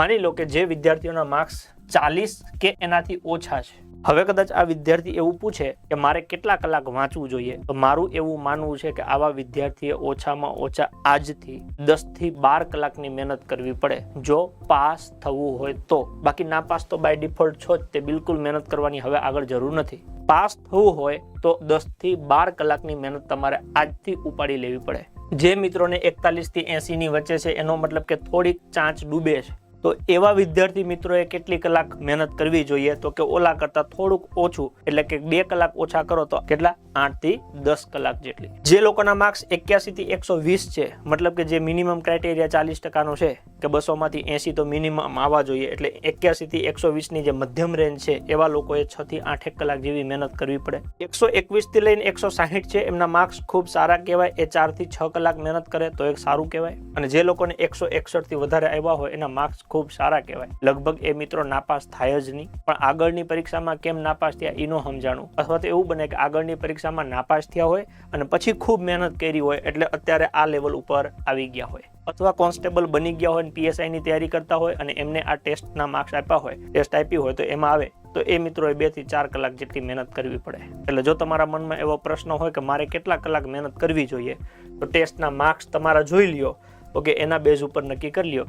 માની લો કે જે વિદ્યાર્થીઓના માર્ક્સ 40 કે એનાથી ઓછા છે, હવે કદાચ આ વિદ્યાર્થી એવું પૂછે કે મારે કેટલા કલાક વાંચવું જોઈએ, તો મારું એવું માનવું છે કે આવા વિદ્યાર્થીએ ઓછામાં ઓછા આજથી 10 થી 12 કલાકની મહેનત કરવી પડે જો પાસ થવું હોય તો. બાકી ના પાસ તો બાય ડિફોલ્ટ છો જ, તે બિલકુલ મહેનત કરવાની હવે આગળ જરૂર નથી. પાસ થવું હોય તો 10 થી 12 કલાકની મહેનત તમારે આજથી ઉપાડી લેવી પડે. જે મિત્રોને 41 થી 80 ની વચ્ચે છે એનો મતલબ કે થોડીક ચાંચ ડૂબે છે, તો એવા વિદ્યાર્થી મિત્રોએ કેટલી કલાક મહેનત કરવી જોઈએ, તો કે ઓલા કરતા થોડુંક ઓછું, એટલે કે 2 કલાક ઓછા કરો તો કેટલા 8 થી 10 કલાક જેટલી. જે લોકોના માર્ક્સ 81 થી 120 છે, મતલબ કે જે મિનિમમ ક્રાઇટેરિયા 40% નો છે કે 200 માંથી 80 તો મિનિમમ આવવા જોઈએ, એટલે 81 થી 120 ની જે મધ્યમ રેન્જ છે એવા લોકોએ 6 થી 8 કલાક જેવી મહેનત કરવી પડે. 121 થી લઈને 160 છે એમના માર્ક્સ ખૂબ સારા કહેવાય, એ 4 થી 6 કલાક મહેનત કરે તો એક સારું કહેવાય. અને જે લોકોને 161 થી વધારે આવ્યા હોય એના માર્ક્સ ખૂબ સારા કહેવાય. લગભગ એ મિત્રો નાપાસ થાય જ નહીં, પણ આગળની પરીક્ષામાં કેમ નાપાસ થયા એનું સમજાણું. અથવા તો એવું બને કે આગળની પરીક્ષામાં નાપાસ થયા હોય અને પછી ખૂબ મહેનત કરી હોય એટલે અત્યારે આ લેવલ ઉપર આવી ગયા હોય, અથવા કોન્સ્ટેબલ બની ગયા હોય અને PSI ની તૈયારી કરતા હોય અને એમને આ ટેસ્ટના માર્ક્સ આપ્યા હોય, ટેસ્ટ આપી હોય તો એમાં આવે, તો એ મિત્રોએ 2 થી 4 કલાક જેટલી મહેનત કરવી પડે. એટલે જો તમારા મનમાં એવો પ્રશ્ન હોય કે મારે કેટલા કલાક મહેનત કરવી જોઈએ, તો ટેસ્ટના માર્ક્સ તમારા જોઈ લ્યો, ઓકે, એના બેઝ ઉપર નક્કી કરી લ્યો